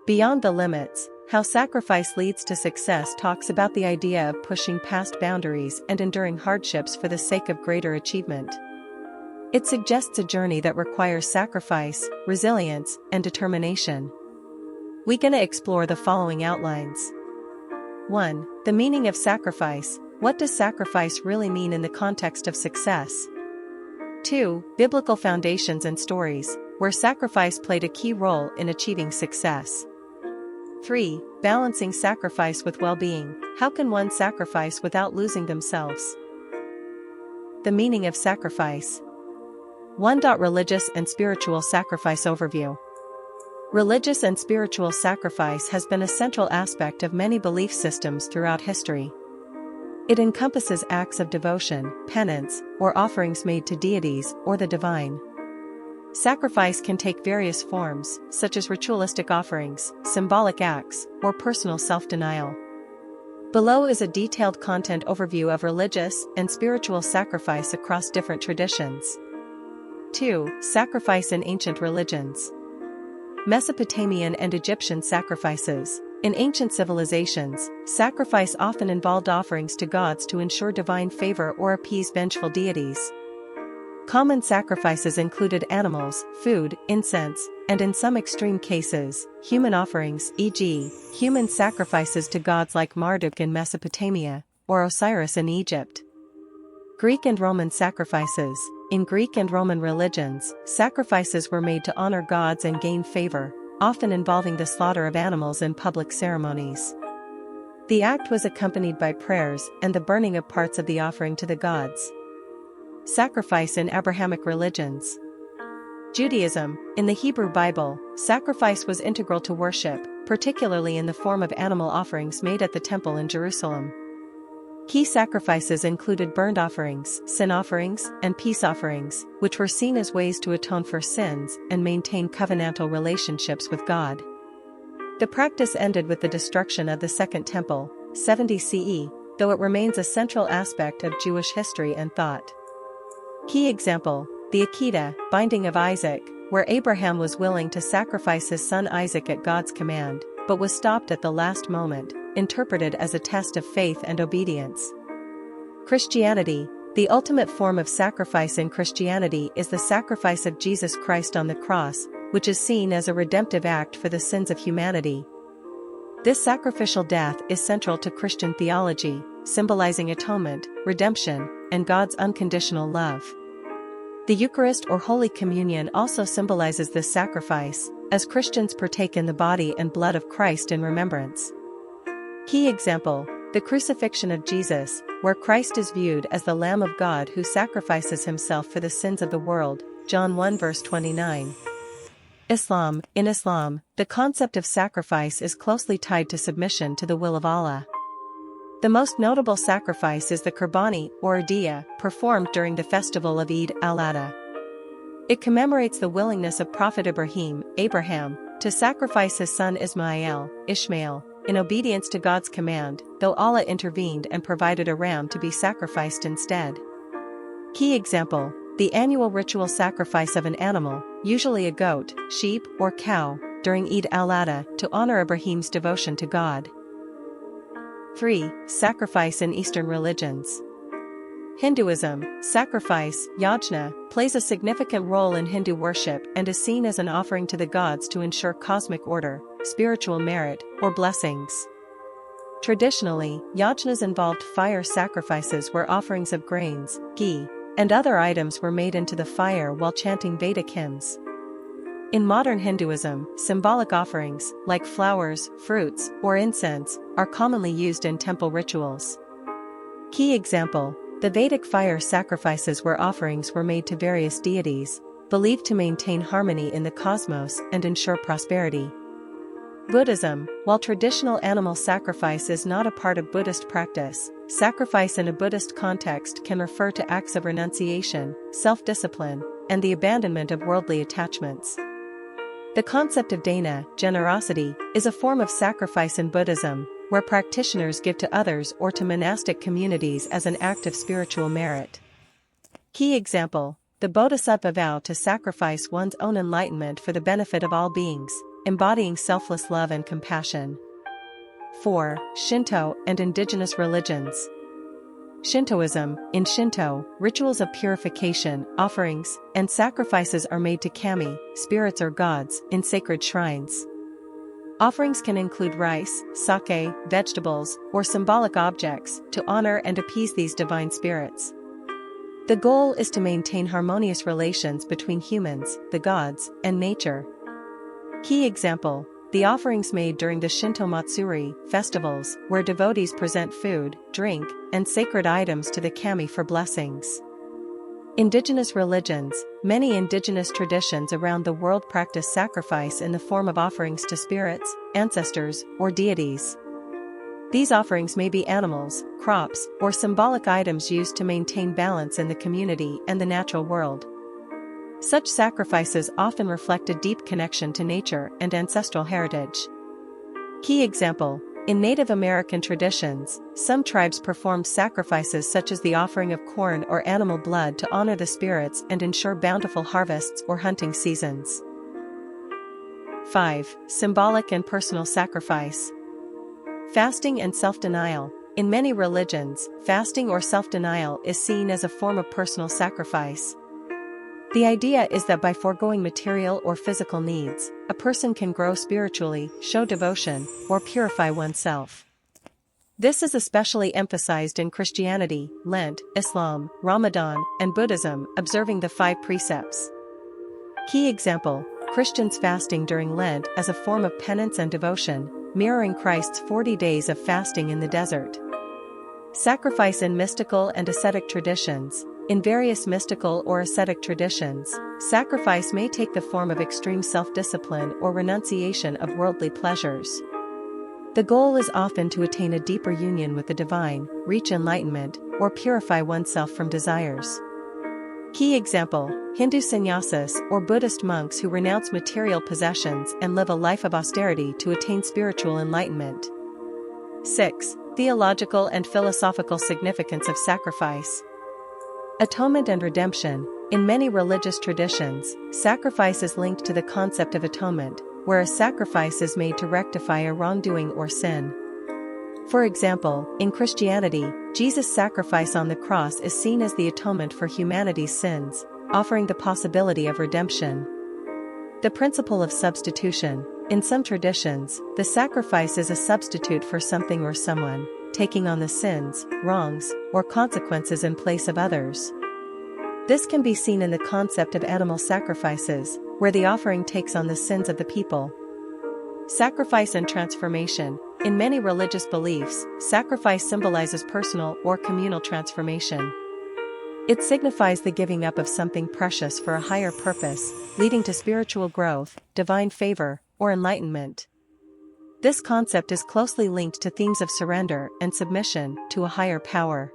Beyond the Limits, How Sacrifice Leads to Success talks about the idea of pushing past boundaries and enduring hardships for the sake of greater achievement. It suggests a journey that requires sacrifice, resilience, and determination. We're gonna explore the following outlines. 1. The meaning of sacrifice. What does sacrifice really mean in the context of success? 2. Biblical foundations and stories, where sacrifice played a key role in achieving success. 3. Balancing sacrifice with well-being. How can one sacrifice without losing themselves? The meaning of sacrifice. 1. Religious and spiritual sacrifice overview. Religious and spiritual sacrifice has been a central aspect of many belief systems throughout history. It encompasses acts of devotion, penance, or offerings made to deities or the divine. Sacrifice can take various forms, such as ritualistic offerings, symbolic acts, or personal self-denial. Below is a detailed content overview of religious and spiritual sacrifice across different traditions. 2. Sacrifice in ancient religions. Mesopotamian and Egyptian sacrifices. In ancient civilizations, sacrifice often involved offerings to gods to ensure divine favor or appease vengeful deities. Common sacrifices included animals, food, incense, and in some extreme cases, human offerings, e.g., human sacrifices to gods like Marduk in Mesopotamia, or Osiris in Egypt. Greek and Roman sacrifices. In Greek and Roman religions, sacrifices were made to honor gods and gain favor, often involving the slaughter of animals in public ceremonies. The act was accompanied by prayers and the burning of parts of the offering to the gods. Sacrifice in Abrahamic religions. Judaism. In the Hebrew Bible, sacrifice was integral to worship, particularly in the form of animal offerings made at the temple in Jerusalem. Key sacrifices included burnt offerings, sin offerings, and peace offerings, which were seen as ways to atone for sins and maintain covenantal relationships with God. The practice ended with the destruction of the Second Temple, 70 CE, though it remains a central aspect of Jewish history and thought. Key example, the Akedah, binding of Isaac, where Abraham was willing to sacrifice his son Isaac at God's command, but was stopped at the last moment, interpreted as a test of faith and obedience. Christianity. The ultimate form of sacrifice in Christianity is the sacrifice of Jesus Christ on the cross, which is seen as a redemptive act for the sins of humanity. This sacrificial death is central to Christian theology, symbolizing atonement, redemption, and God's unconditional love. The Eucharist or Holy Communion also symbolizes this sacrifice, as Christians partake in the body and blood of Christ in remembrance. Key example, the crucifixion of Jesus, where Christ is viewed as the Lamb of God who sacrifices himself for the sins of the world, John 1 verse 29. Islam. In Islam, the concept of sacrifice is closely tied to submission to the will of Allah. The most notable sacrifice is the Qurbani, or Udiyah, performed during the festival of Eid al-Adha. It commemorates the willingness of Prophet Abraham, to sacrifice his son Ishmael, in obedience to God's command, though Allah intervened and provided a ram to be sacrificed instead. Key example, the annual ritual sacrifice of an animal, usually a goat, sheep, or cow, during Eid al-Adha, to honor Ibrahim's devotion to God. 3. Sacrifice in Eastern religions. Hinduism. Sacrifice, yajna, plays a significant role in Hindu worship and is seen as an offering to the gods to ensure cosmic order, spiritual merit, or blessings. Traditionally, yajnas involved fire sacrifices where offerings of grains, ghee, and other items were made into the fire while chanting Vedic hymns. In modern Hinduism, symbolic offerings, like flowers, fruits, or incense, are commonly used in temple rituals. Key example, the Vedic fire sacrifices where offerings were made to various deities, believed to maintain harmony in the cosmos and ensure prosperity. Buddhism. While traditional animal sacrifice is not a part of Buddhist practice, sacrifice in a Buddhist context can refer to acts of renunciation, self-discipline, and the abandonment of worldly attachments. The concept of dana, generosity, is a form of sacrifice in Buddhism, where practitioners give to others or to monastic communities as an act of spiritual merit. Key example, the Bodhisattva vow to sacrifice one's own enlightenment for the benefit of all beings, embodying selfless love and compassion. 4. Shinto and indigenous religions. Shintoism. In Shinto, rituals of purification, offerings, and sacrifices are made to kami, spirits or gods, in sacred shrines. Offerings can include rice, sake, vegetables, or symbolic objects to honor and appease these divine spirits. The goal is to maintain harmonious relations between humans, the gods, and nature. Key example: the offerings made during the Shinto Matsuri festivals, where devotees present food, drink, and sacred items to the kami for blessings. Indigenous religions. Many indigenous traditions around the world practice sacrifice in the form of offerings to spirits, ancestors, or deities. These offerings may be animals, crops, or symbolic items used to maintain balance in the community and the natural world. Such sacrifices often reflect a deep connection to nature and ancestral heritage. Key example: in Native American traditions, some tribes performed sacrifices such as the offering of corn or animal blood to honor the spirits and ensure bountiful harvests or hunting seasons. 5. Symbolic and personal sacrifice. Fasting and self-denial. In many religions, fasting or self-denial is seen as a form of personal sacrifice. The idea is that by foregoing material or physical needs, a person can grow spiritually, show devotion, or purify oneself. This is especially emphasized in Christianity, Lent, Islam, Ramadan, and Buddhism, observing the 5 precepts. Key example: Christians fasting during Lent as a form of penance and devotion, mirroring Christ's 40 days of fasting in the desert. Sacrifice in mystical and ascetic traditions. In various mystical or ascetic traditions, sacrifice may take the form of extreme self-discipline or renunciation of worldly pleasures. The goal is often to attain a deeper union with the divine, reach enlightenment, or purify oneself from desires. Key example: Hindu sannyasis or Buddhist monks who renounce material possessions and live a life of austerity to attain spiritual enlightenment. 6. Theological and philosophical significance of sacrifice. Atonement and redemption. In many religious traditions, sacrifice is linked to the concept of atonement, where a sacrifice is made to rectify a wrongdoing or sin. For example, in Christianity, Jesus' sacrifice on the cross is seen as the atonement for humanity's sins, offering the possibility of redemption. The principle of substitution. In some traditions, the sacrifice is a substitute for something or someone, taking on the sins, wrongs, or consequences in place of others. This can be seen in the concept of animal sacrifices, where the offering takes on the sins of the people. Sacrifice and transformation. In many religious beliefs, sacrifice symbolizes personal or communal transformation. It signifies the giving up of something precious for a higher purpose, leading to spiritual growth, divine favor, or enlightenment. This concept is closely linked to themes of surrender and submission to a higher power.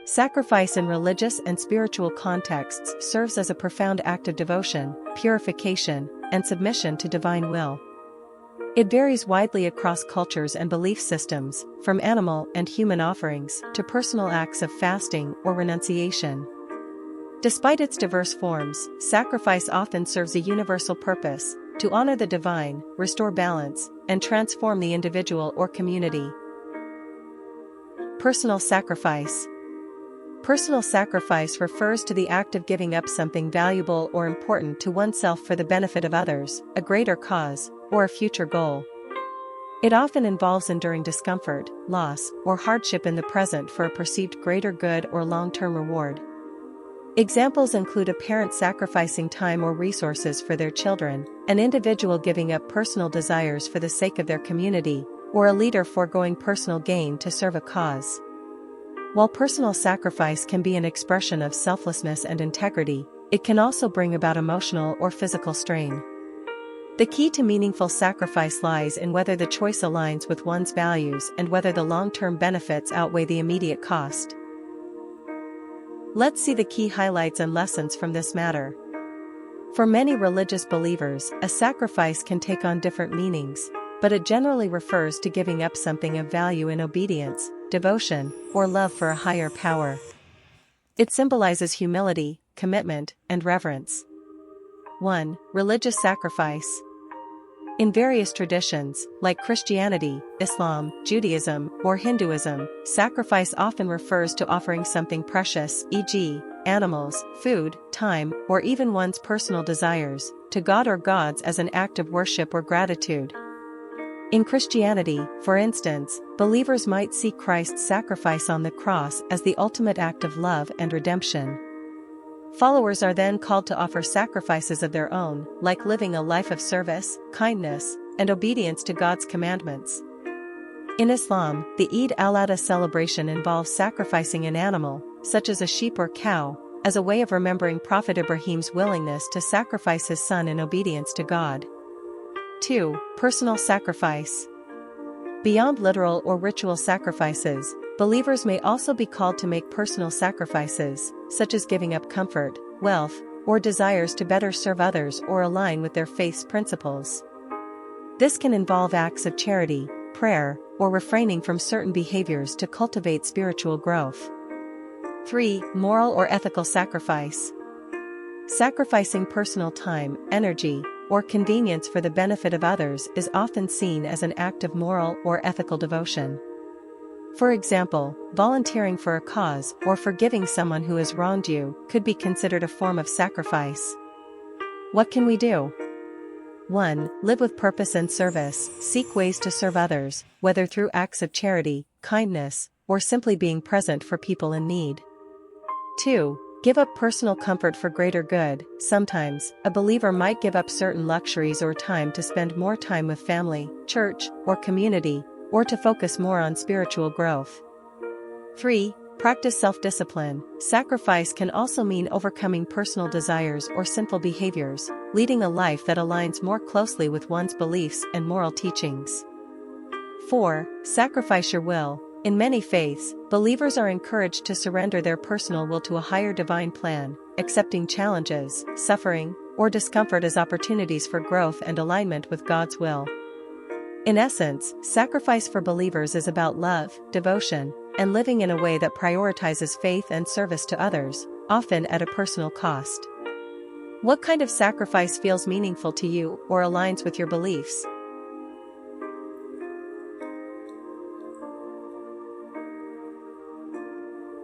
Sacrifice in religious and spiritual contexts serves as a profound act of devotion, purification, and submission to divine will. It varies widely across cultures and belief systems, from animal and human offerings to personal acts of fasting or renunciation. Despite its diverse forms, sacrifice often serves a universal purpose: to honor the divine, restore balance, and transform the individual or community. Personal sacrifice. Personal sacrifice refers to the act of giving up something valuable or important to oneself for the benefit of others, a greater cause, or a future goal. It often involves enduring discomfort, loss, or hardship in the present for a perceived greater good or long-term reward. Examples include a parent sacrificing time or resources for their children, an individual giving up personal desires for the sake of their community, or a leader foregoing personal gain to serve a cause. While personal sacrifice can be an expression of selflessness and integrity, it can also bring about emotional or physical strain. The key to meaningful sacrifice lies in whether the choice aligns with one's values and whether the long-term benefits outweigh the immediate cost. Let's see the key highlights and lessons from this matter. For many religious believers, a sacrifice can take on different meanings, but it generally refers to giving up something of value in obedience, devotion, or love for a higher power. It symbolizes humility, commitment, and reverence. 1. Religious sacrifice. In various traditions, like Christianity, Islam, Judaism, or Hinduism, sacrifice often refers to offering something precious, e.g., animals, food, time, or even one's personal desires, to God or gods as an act of worship or gratitude. In Christianity, for instance, believers might see Christ's sacrifice on the cross as the ultimate act of love and redemption. Followers are then called to offer sacrifices of their own, like living a life of service, kindness, and obedience to God's commandments. In Islam, the Eid al-Adha celebration involves sacrificing an animal, such as a sheep or cow, as a way of remembering Prophet Ibrahim's willingness to sacrifice his son in obedience to God. 2. Personal sacrifice. Beyond literal or ritual sacrifices, believers may also be called to make personal sacrifices, such as giving up comfort, wealth, or desires to better serve others or align with their faith's principles. This can involve acts of charity, prayer, or refraining from certain behaviors to cultivate spiritual growth. 3. Moral or ethical sacrifice. Sacrificing personal time, energy, or convenience for the benefit of others is often seen as an act of moral or ethical devotion. For example, volunteering for a cause or forgiving someone who has wronged you could be considered a form of sacrifice. What can we do? 1. Live with purpose and service. Seek ways to serve others, whether through acts of charity, kindness, or simply being present for people in need. 2. Give up personal comfort for greater good. Sometimes, a believer might give up certain luxuries or time to spend more time with family, church, or community, or to focus more on spiritual growth. 3. Practice self-discipline. Sacrifice can also mean overcoming personal desires or sinful behaviors, leading a life that aligns more closely with one's beliefs and moral teachings. 4. Sacrifice your will. In many faiths, believers are encouraged to surrender their personal will to a higher divine plan, accepting challenges, suffering, or discomfort as opportunities for growth and alignment with God's will. In essence, sacrifice for believers is about love, devotion, and living in a way that prioritizes faith and service to others, often at a personal cost. What kind of sacrifice feels meaningful to you or aligns with your beliefs?